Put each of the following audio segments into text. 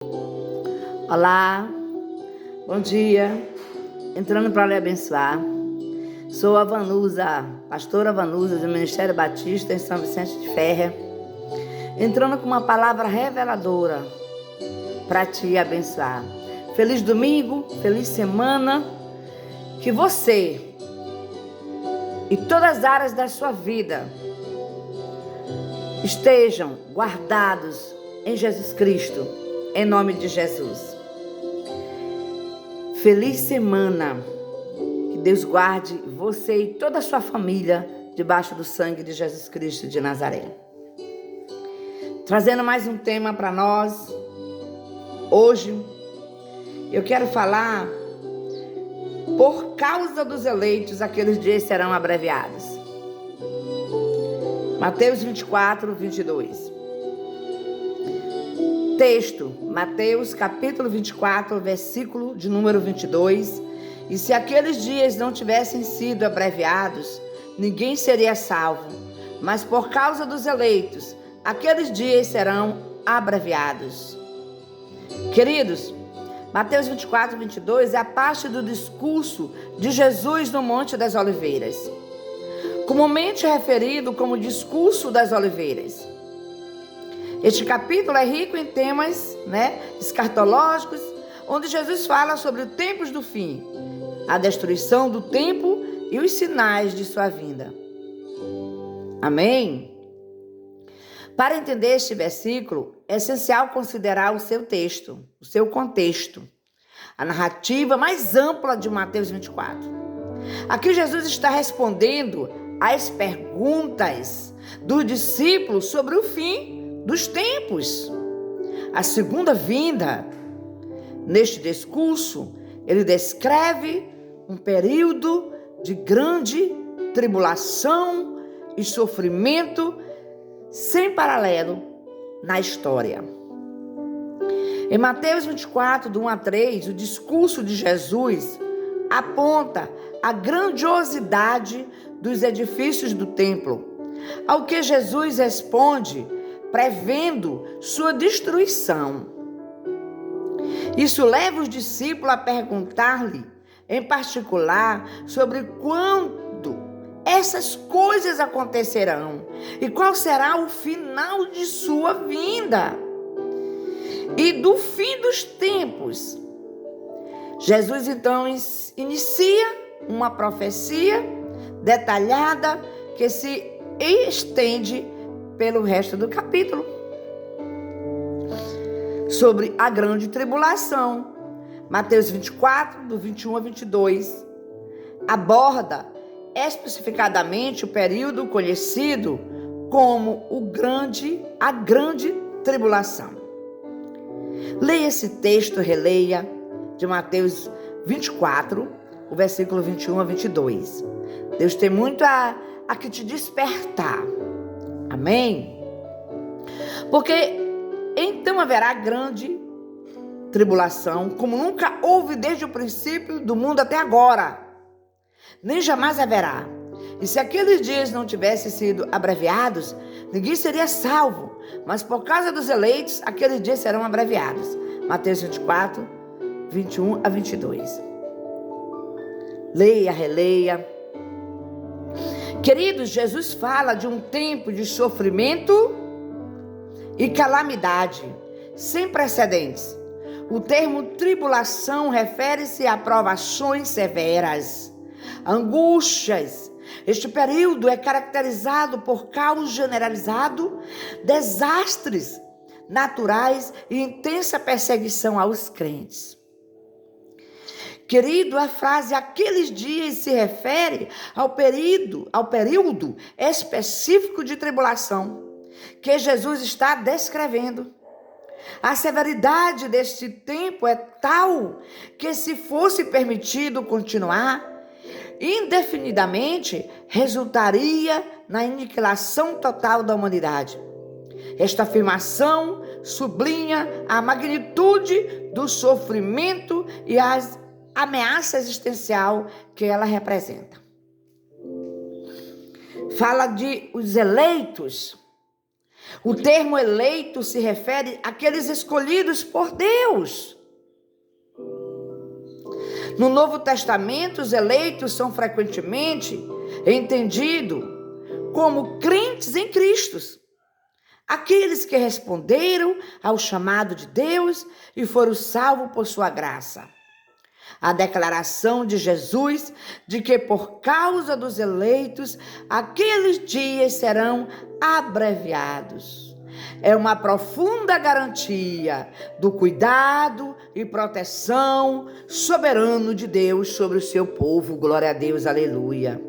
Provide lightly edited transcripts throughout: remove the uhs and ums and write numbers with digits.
Olá, bom dia. Entrando para lhe abençoar. Sou a Vanusa, pastora Vanusa do Ministério Batista em São Vicente de Ferrer. Entrando com uma palavra reveladora para te abençoar. Feliz domingo, feliz semana. Que você e todas as áreas da sua vida estejam guardados em Jesus Cristo, em nome de Jesus. Feliz semana. Que Deus guarde você e toda a sua família debaixo do sangue de Jesus Cristo de Nazaré. Trazendo mais um tema para nós. Hoje, eu quero falar por causa dos eleitos, aqueles dias serão abreviados. Mateus 24, 22. Texto, Mateus capítulo 24, versículo de número 22. E se aqueles dias não tivessem sido abreviados, ninguém seria salvo. Mas por causa dos eleitos, aqueles dias serão abreviados. Queridos, Mateus 24, 22 é a parte do discurso de Jesus no Monte das Oliveiras, comumente referido como discurso das oliveiras. Este capítulo é rico em temas, escatológicos, onde Jesus fala sobre os tempos do fim, a destruição do tempo e os sinais de sua vinda. Amém? Para entender este versículo, é essencial considerar o seu texto, o seu contexto, a narrativa mais ampla de Mateus 24. Aqui Jesus está respondendo às perguntas dos discípulos sobre o fim dos tempos, a segunda vinda. Neste discurso, ele descreve um período de grande tribulação e sofrimento sem paralelo na história. Em Mateus 24, do 1 a 3, o discurso de Jesus aponta a grandiosidade dos edifícios do templo, ao que Jesus responde prevendo sua destruição. Isso leva os discípulos a perguntar-lhe, em particular, sobre quando essas coisas acontecerão e qual será o final de sua vinda e do fim dos tempos. Jesus então inicia uma profecia detalhada que se estende pelo resto do capítulo sobre a grande tribulação. Mateus 24, do 21 a 22, aborda especificadamente o período conhecido como a grande tribulação. Leia esse texto, releia, de Mateus 24, o versículo 21 a 22. Deus tem muito a que te despertar. Amém? Porque então haverá grande tribulação, como nunca houve desde o princípio do mundo até agora, nem jamais haverá. E se aqueles dias não tivessem sido abreviados, ninguém seria salvo. Mas por causa dos eleitos, aqueles dias serão abreviados. Mateus 24, 21 a 22. Leia, releia. Queridos, Jesus fala de um tempo de sofrimento e calamidade sem precedentes. O termo tribulação refere-se a provações severas, angústias. Este período é caracterizado por caos generalizado, desastres naturais e intensa perseguição aos crentes. Querido, a frase aqueles dias se refere ao período específico de tribulação que Jesus está descrevendo. A severidade deste tempo é tal que, se fosse permitido continuar indefinidamente, resultaria na aniquilação total da humanidade. Esta afirmação sublinha a magnitude do sofrimento e as ameaça existencial que ela representa. Fala de os eleitos. O termo eleito se refere àqueles escolhidos por Deus. No Novo Testamento, os eleitos são frequentemente entendidos como crentes em Cristo. Aqueles que responderam ao chamado de Deus e foram salvos por sua graça. A declaração de Jesus de que por causa dos eleitos, aqueles dias serão abreviados. É uma profunda garantia do cuidado e proteção soberano de Deus sobre o seu povo. Glória a Deus, aleluia.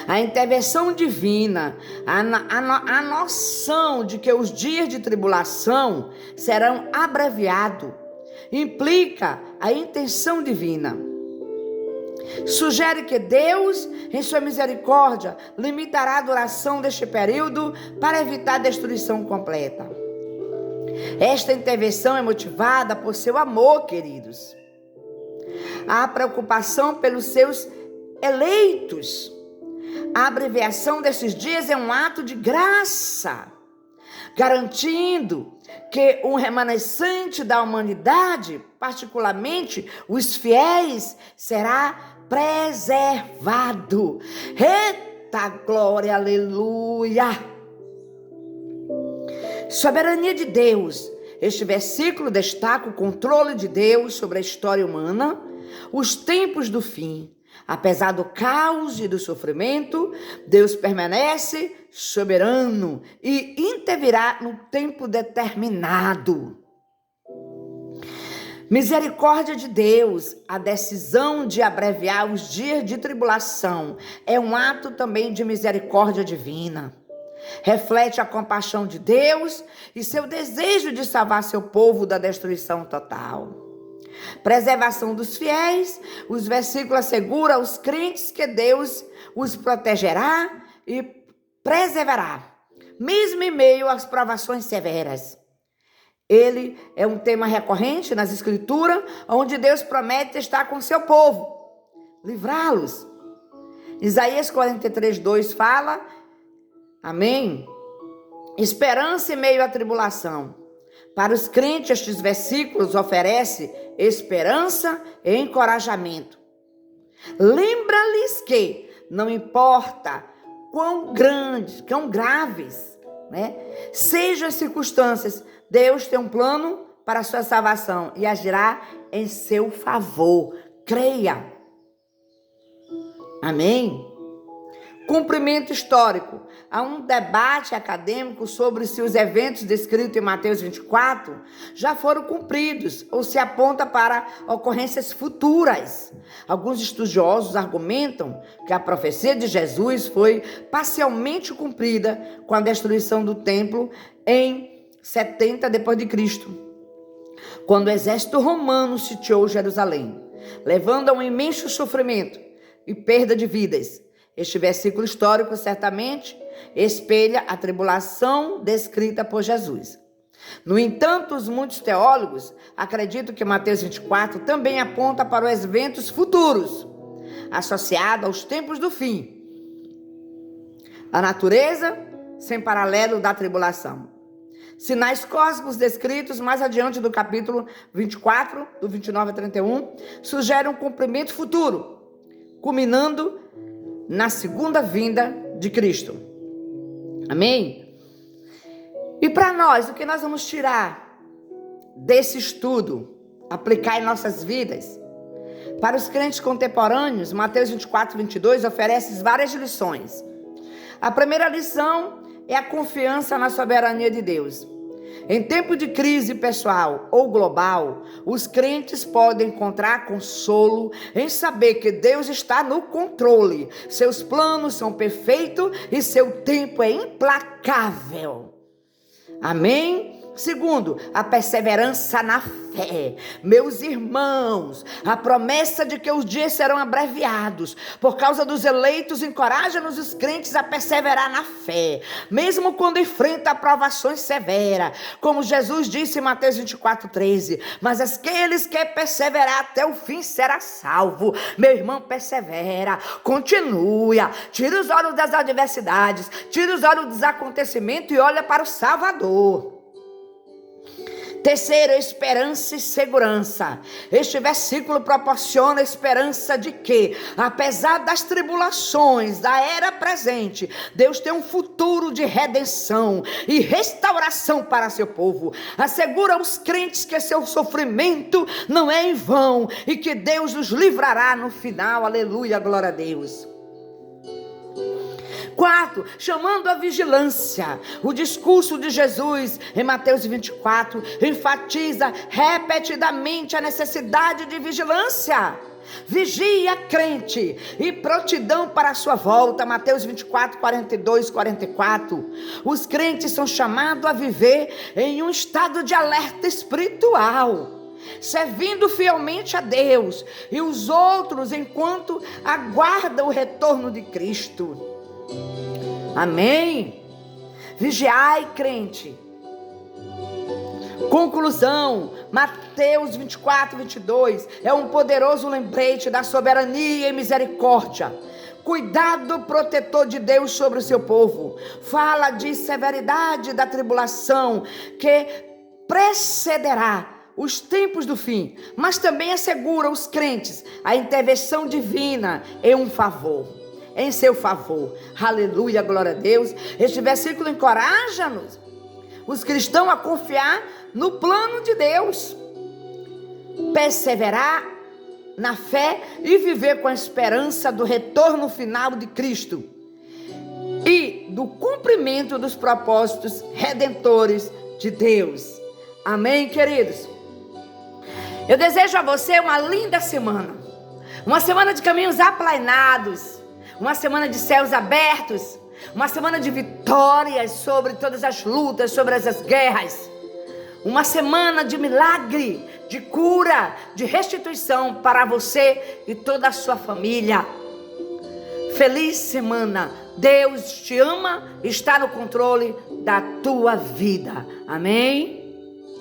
A intervenção divina, a noção de que os dias de tribulação serão abreviados, implica a intenção divina. Sugere que Deus, em sua misericórdia, limitará a duração deste período para evitar a destruição completa. Esta intervenção é motivada por seu amor, queridos. A preocupação pelos seus eleitos. A abreviação desses dias é um ato de graça, garantindo que um remanescente da humanidade, particularmente os fiéis, será preservado. Eita glória, aleluia! Soberania de Deus. Este versículo destaca o controle de Deus sobre a história humana, os tempos do fim. Apesar do caos e do sofrimento, Deus permanece soberano e intervirá no tempo determinado. Misericórdia de Deus, a decisão de abreviar os dias de tribulação é um ato também de misericórdia divina. Reflete a compaixão de Deus e seu desejo de salvar seu povo da destruição total. Preservação dos fiéis, os versículos asseguram aos crentes que Deus os protegerá e preservará, mesmo em meio às provações severas. Ele é um tema recorrente nas Escrituras, onde Deus promete estar com seu povo, livrá-los. Isaías 43:2 fala, amém? Esperança em meio à tribulação. Para os crentes, estes versículos oferecem esperança e encorajamento. Lembra-lhes que não importa quão grandes, quão graves, sejam as circunstâncias, Deus tem um plano para a sua salvação e agirá em seu favor. Creia. Amém? Cumprimento histórico. Há um debate acadêmico sobre se os eventos descritos em Mateus 24 já foram cumpridos ou se aponta para ocorrências futuras. Alguns estudiosos argumentam que a profecia de Jesus foi parcialmente cumprida com a destruição do templo em 70 d.C., quando o exército romano sitiou Jerusalém, levando a um imenso sofrimento e perda de vidas. Este versículo histórico certamente espelha a tribulação descrita por Jesus. No entanto, muitos teólogos acreditam que Mateus 24 também aponta para os eventos futuros, associados aos tempos do fim. A natureza sem paralelo da tribulação. Sinais cósmicos descritos mais adiante do capítulo 24, do 29 a 31, sugerem um cumprimento futuro, culminando na segunda vinda de Cristo. Amém? E para nós, o que nós vamos tirar desse estudo, aplicar em nossas vidas? Para os crentes contemporâneos, Mateus 24, 22 oferece várias lições. A primeira lição é a confiança na soberania de Deus. Em tempo de crise pessoal ou global, os crentes podem encontrar consolo em saber que Deus está no controle. Seus planos são perfeitos e seu tempo é implacável. Amém? Segundo, a perseverança na fé. Meus irmãos, a promessa de que os dias serão abreviados por causa dos eleitos encoraja-nos os crentes a perseverar na fé, mesmo quando enfrenta aprovações severas, como Jesus disse em Mateus 24:13. Mas aqueles que perseverar até o fim será salvo. Meu irmão, persevera, continue, tira os olhos das adversidades, tira os olhos dos acontecimentos e olha para o Salvador. Terceiro, esperança e segurança. Este versículo proporciona a esperança de que, apesar das tribulações da era presente, Deus tem um futuro de redenção e restauração para seu povo. Assegura aos crentes que seu sofrimento não é em vão e que Deus os livrará no final. Aleluia, glória a Deus. Quarto, chamando a vigilância. O discurso de Jesus em Mateus 24 enfatiza repetidamente a necessidade de vigilância. Vigia, crente, e prontidão para a sua volta. Mateus 24, 42, 44. Os crentes são chamados a viver em um estado de alerta espiritual, servindo fielmente a Deus e os outros enquanto aguardam o retorno de Cristo. Amém? Vigiai, crente. Conclusão, Mateus 24, 22 é um poderoso lembrete da soberania e misericórdia. Cuidado protetor de Deus sobre o seu povo. Fala de severidade da tribulação que precederá os tempos do fim, mas também assegura aos crentes a intervenção divina em seu favor. Aleluia, glória a Deus. Este versículo encoraja-nos, os cristãos, a confiar no plano de Deus, perseverar na fé e viver com a esperança do retorno final de Cristo e do cumprimento dos propósitos redentores de Deus. Amém, queridos? Eu desejo a você uma linda semana, uma semana de caminhos aplainados, uma semana de céus abertos, uma semana de vitórias sobre todas as lutas, sobre as guerras. Uma semana de milagre, de cura, de restituição para você e toda a sua família. Feliz semana. Deus te ama e está no controle da tua vida. Amém?